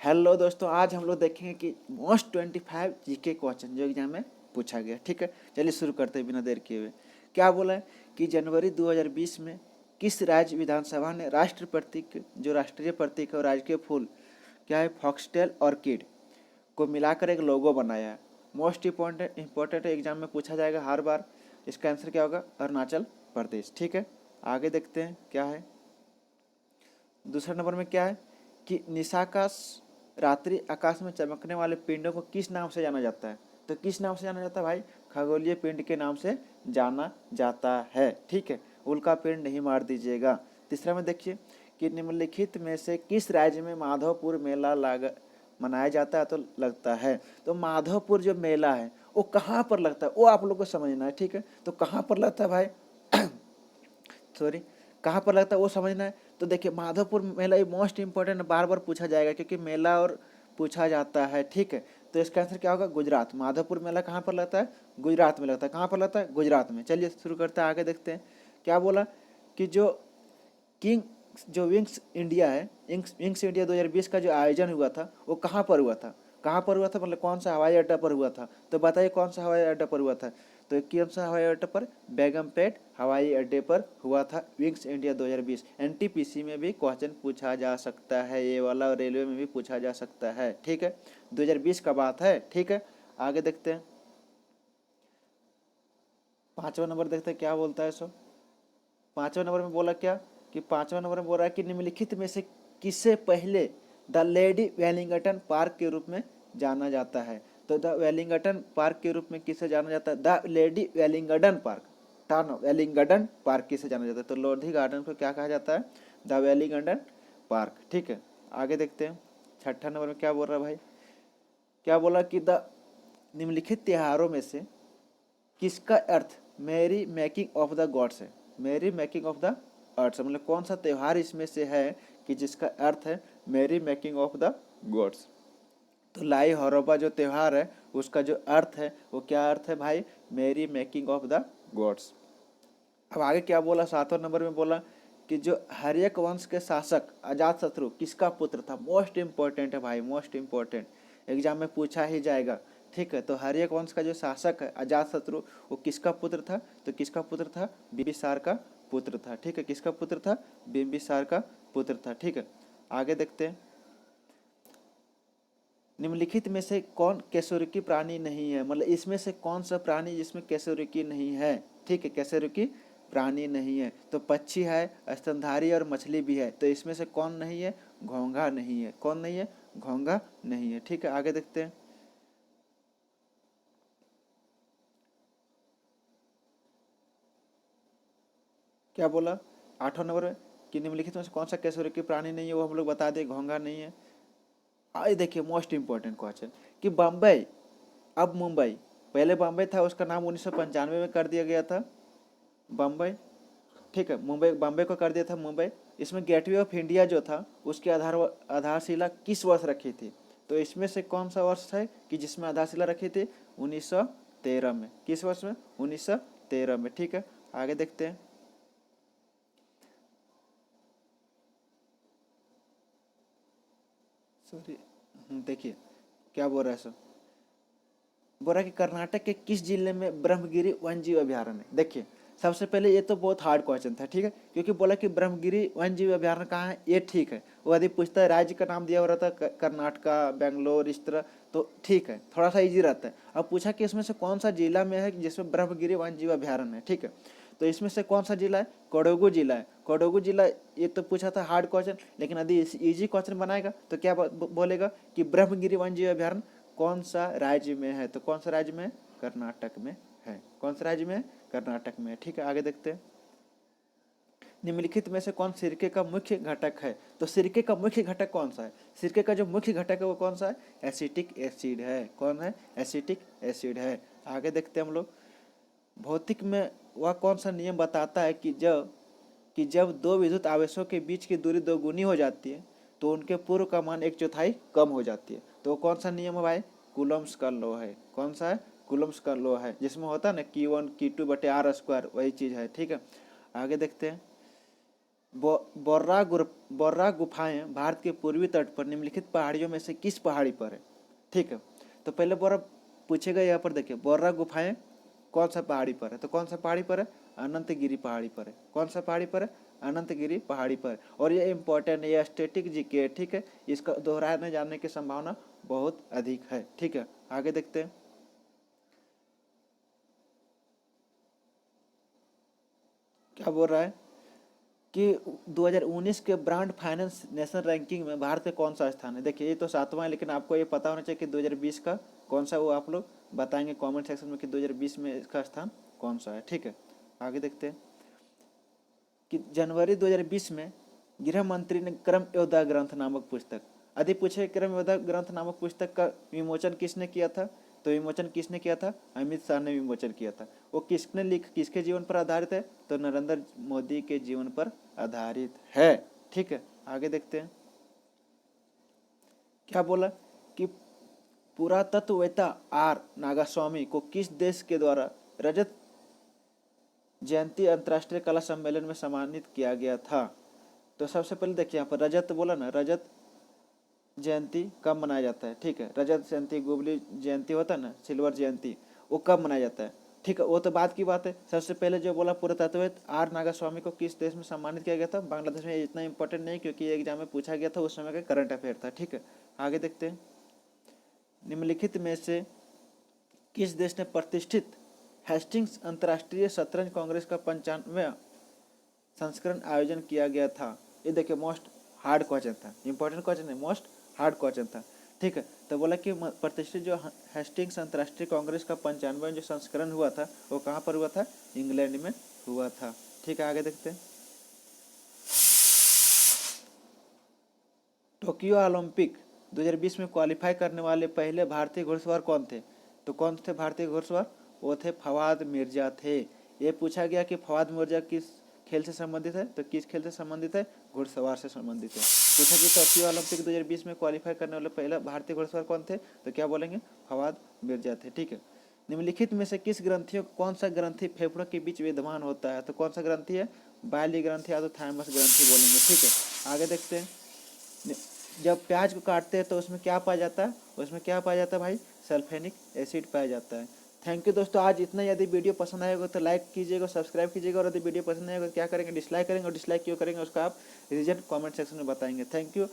Hello दोस्तों, आज हम लोग देखेंगे कि मोस्ट 25 जीके क्वेश्चन जो एग्जाम में पूछा गया। ठीक है, चलिए शुरू करते हैं बिना देर किए हुए। क्या बोला है कि जनवरी 2020 में किस राज्य विधानसभा ने राष्ट्र प्रतीक, जो राष्ट्रीय प्रतीक है और राजकीय फूल क्या है, फॉक्सटेल ऑर्किड को मिलाकर एक लोगो बनाया है। मोस्ट इंपॉर्टेंट एग्जाम में पूछा जाएगा हर बार। इसका आंसर क्या होगा? अरुणाचल प्रदेश। ठीक है, आगे देखते हैं क्या है। दूसरे नंबर में क्या है कि निशाकाश, रात्रि आकाश में चमकने वाले पिंडों को किस नाम से जाना जाता है? तो किस नाम से जाना जाता है भाई? खगोलीय पिंड के नाम से जाना जाता है। ठीक है, उल्का पिंड नहीं मार दीजिएगा। तीसरा में देखिए कि निम्नलिखित में से किस राज्य में माधवपुर मेला मनाया जाता है? तो लगता है, तो माधवपुर जो मेला है वो कहाँ पर लगता है वो आप लोग को समझना है। ठीक है, तो कहाँ पर लगता है भाई? सॉरी, कहाँ पर लगता है वो समझना है। तो देखिए माधवपुर मेला ये मोस्ट इंपॉर्टेंट, बार बार पूछा जाएगा क्योंकि मेला और पूछा जाता है। ठीक है, तो इसका आंसर क्या होगा? गुजरात। माधवपुर मेला कहाँ पर लगता है? गुजरात में लगता है। कहाँ पर लगता है? गुजरात में। चलिए शुरू करते हैं, आगे देखते हैं। क्या बोला कि जो किंग, जो विंग्स इंडिया है, विंग्स इंडिया 2020 का जो आयोजन हुआ था वो कहाँ पर हुआ था? कहाँ पर हुआ था मतलब कौन सा हवाई अड्डा पर हुआ था? तो बताइए कौन सा हवाई अड्डा पर हुआ था? तो कौन सा हवाई अड्डा पर? बेगमपेट हवाई अड्डे पर हुआ था विंग्स इंडिया 2020। एनटीपीसी में भी क्वेश्चन पूछा जा सकता है ये वाला, और रेलवे में भी पूछा जा सकता है। ठीक है, 2020 का बात है। ठीक है, आगे देखते हैं। 5वां नंबर देखते हैं क्या बोलता है। सो 5वें नंबर में बोला क्या कि 5वें नंबर में बोल रहा है कि निम्नलिखित में से किसे पहले द लेडी वेलिंगटन पार्क के रूप में जाना जाता है? तो द वेलिंगटन पार्क के रूप में किसे जाना जाता है? द लेडी वेलिंगटन पार्क, टानो वेलिंगटन पार्क किसे जाना जाता है? तो लोधी गार्डन को क्या कहा जाता है? The Wellington park. ठीक है, आगे देखते हैं। 6ठा नंबर में क्या बोल रहा है भाई? क्या बोला कि द निम्नलिखित त्योहारों में से किसका अर्थ मेरी मेकिंग ऑफ द गॉड्स है? मेरी मेकिंग ऑफ द अर्थ मतलब कौन सा त्योहार इसमें से है कि जिसका अर्थ है मेरी मेकिंग ऑफ द गॉड्स? तो लाई हरोबा जो त्योहार है उसका जो अर्थ है वो क्या अर्थ है भाई? मेरी मेकिंग ऑफ द गॉड्स। अब आगे क्या बोला? 7वें नंबर में बोला कि जो हर्यक वंश के शासक अजात शत्रु किसका पुत्र था? मोस्ट इंपॉर्टेंट है भाई, मोस्ट इंपॉर्टेंट, एग्जाम में पूछा ही जाएगा। ठीक है, तो हर्यक वंश का जो शासक है अजात शत्रु वो किसका पुत्र था? तो किसका पुत्र था? बिंबिसार का पुत्र था। ठीक है, किसका पुत्र था? बिंबिसार का पुत्र था। ठीक है, आगे देखते हैं। निम्नलिखित में से कौन कैसोरुकी प्राणी नहीं है? मतलब इसमें से कौन सा प्राणी जिसमें कैसोरुकी नहीं है? ठीक है, कैसोरुकी प्राणी नहीं है। तो पक्षी है, स्तनधारी और मछली भी है। तो इसमें से कौन नहीं है? घोंघा नहीं है। कौन नहीं है? घोंघा नहीं है। ठीक है, आगे देखते हैं। क्या बोला 8वें नंबर में कि निम्नलिखित में से कौन सा कैसोरुकी प्राणी नहीं है? वो हम लोग बता दें, घोंघा नहीं है। आइए देखिए मोस्ट इंपॉर्टेंट क्वेश्चन कि बम्बई अब मुंबई, पहले बम्बई था उसका नाम 1995 में कर दिया गया था बम्बई। ठीक है, मुंबई बॉम्बे को कर दिया था मुंबई। इसमें गेटवे ऑफ इंडिया जो था उसकी आधारशिला किस वर्ष रखी थी? तो इसमें से कौन सा वर्ष है कि जिसमें आधारशिला रखी थी? 1913 में। किस वर्ष में? 1913 में। ठीक है, आगे देखते हैं। सॉरी, देखिए क्या बोल रहा है सर। बोल रहा है कि कर्नाटक के किस जिले में ब्रह्मगिरी वन्यजीव अभयारण्य है? देखिए सबसे पहले ये तो बहुत हार्ड क्वेश्चन था। ठीक है, क्योंकि बोला कि ब्रह्मगिरी वन्यजीव अभयारण्य कहाँ है, ये ठीक है। वो यदि पूछता है राज्य का नाम दिया हो रहा था कर्नाटका, बेंगलोर, इस तरह, तो ठीक है, थोड़ा सा इजी रहता है। अब पूछा कि इसमें से कौन सा जिला में है जिसमें ब्रह्मगिरी वन्यजीव अभयारण्य है? ठीक है, तो इसमें से कौन सा जिला है? कोडगू जिला है। कोडगू जिला, ये तो पूछा था हार्ड क्वेश्चन, लेकिन यदि इजी क्वेश्चन बनाएगा तो क्या बोलेगा कि ब्रह्मगिरी वन्यजीव अभयारण्य कौन सा राज्य में है? तो कौन सा राज्य में? कर्नाटक में है। कौन सा राज्य में? कर्नाटक में। ठीक है, आगे देखते हैं। निम्नलिखित में से कौन सिरके का मुख्य घटक है? तो सिरके का मुख्य घटक कौन सा है? सिरके का जो मुख्य घटक है वो कौन सा है? एसिटिक एसिड है। कौन है? एसिटिक एसिड है। आगे देखते हैं हम लोग। भौतिक में वह कौन सा नियम बताता है कि जब दो विद्युत आवेशों के बीच की दूरी दोगुनी हो जाती है तो उनके पूर्व का मान एक चौथाई कम हो जाती है? तो कौन सा नियम है भाई? कूलम्स का लॉ है। कौन सा है? कूलम्स का लॉ है, जिसमें होता है ना Q1 Q2 बटे R स्क्वायर, वही चीज़ है। ठीक है, आगे देखते हैं। बोर्रा गुफाएं भारत के पूर्वी तट पर निम्नलिखित पहाड़ियों में से किस पहाड़ी पर है? ठीक है, तो पहले बोरा पूछेगा, यहाँ पर देखिए बोर्रा गुफाएं कौन सा पहाड़ी पर है, तो कौन सा पहाड़ी पर है? अनंतगिरी पहाड़ी पर है। कौन सा पहाड़ी पर है? अनंतगिरी पहाड़ी पर। और ये इंपॉर्टेंट है, ये स्टैटिक जीके है, ठीक है, इसका दोहराने जाने की संभावना बहुत अधिक है। ठीक है, आगे देखते हैं। क्या बोल रहा है कि 2019 के ब्रांड फाइनेंस नेशनल रैंकिंग में भारत का कौन सा स्थान है? देखिए ये तो 7वां है, लेकिन आपको ये पता होना चाहिए कि 2020 का कौन सा, वो आप लोग बताएंगे कमेंट सेक्शन में कि 2020 में इसका स्थान कौन सा है। ठीक है, आगे देखते हैं कि जनवरी 2020 में गृह मंत्री ने क्रम योद्धा ग्रंथ नामक पुस्तक, यदि पूछे क्रम योद्धा ग्रंथ नामक पुस्तक का विमोचन किसने किया था, तो विमोचन किसने किया था? अमित शाह ने विमोचन किया था। वो किसके जीवन पर आधारित है? तो नरेंद्र मोदी के जीवन पर आधारित है। ठीक है, आगे देखते हैं। क्या बोला कि पुरातत्ववेत्ता आर नागास्वामी को किस देश के द्वारा रजत जयंती अंतर्राष्ट्रीय कला सम्मेलन में सम्मानित किया गया था? तो सबसे पहले देखिए यहाँ पर रजत बोला ना, रजत जयंती कब मनाया जाता है? ठीक है, रजत जयंती, जुबली जयंती होता है ना, सिल्वर जयंती, वो कब मनाया जाता है? ठीक है, वो तो बाद की बात है। सबसे पहले जो बोला पुरातत्वविद आर नागास्वामी को किस देश में सम्मानित किया गया था? बांग्लादेश में। इतना इंपॉर्टेंट नहीं क्योंकि ये एग्जाम में पूछा गया था, उस समय का करंट अफेयर था। ठीक है, आगे देखते हैं। निम्नलिखित में से किस देश ने प्रतिष्ठित हेस्टिंग्स अंतर्राष्ट्रीय शतरंज कांग्रेस का 95वां संस्करण आयोजन किया गया था? ये देखिए मोस्ट हार्ड क्वेश्चन था, इंपॉर्टेंट क्वेश्चन है, मोस्ट हार्ड क्वेश्चन था। ठीक है, तो बोला कि प्रतिष्ठित जो हेस्टिंग्स अंतर्राष्ट्रीय कांग्रेस का 95वां जो संस्करण हुआ था वो कहाँ पर हुआ था? इंग्लैंड में हुआ था। ठीक है, आगे देखते हैं। टोक्यो ओलंपिक 2020 में क्वालिफाई करने वाले पहले भारतीय घुड़सवार कौन थे? तो कौन थे भारतीय घुड़सवार? वो थे फवाद मिर्जा थे। ये पूछा गया कि फवाद मिर्जा किस खेल से संबंधित है, तो किस खेल से संबंधित है? घुड़सवार से संबंधित है। पूछा कि टोक्यो ओलंपिक 2020 में क्वालिफाई करने वाले पहला भारतीय घुड़सवार कौन थे, तो क्या बोलेंगे? फवाद मिर्जा थे। ठीक है, निम्नलिखित में से किस ग्रंथियों कौन सा ग्रंथि फेफड़ों के बीच विद्यमान होता है? तो कौन सा ग्रंथि है? बायली ग्रंथि या तो थाइमस ग्रंथि बोलेंगे। ठीक है, आगे देखते हैं। जब प्याज को काटते हैं तो उसमें क्या पाया जाता है? उसमें क्या पाया जाता है भाई? सल्फेनिक एसिड पाया जाता है। थैंक यू दोस्तों, आज इतना। यदि वीडियो पसंद आएगा तो लाइक कीजिएगा, सब्सक्राइब कीजिएगा, और यदि वीडियो पसंद नहीं आएगा तो क्या करेंगे? डिसलाइक करेंगे, और डिसलाइक क्यों करेंगे उसका आप रीजन कमेंट सेक्शन में बताएंगे। Thank you.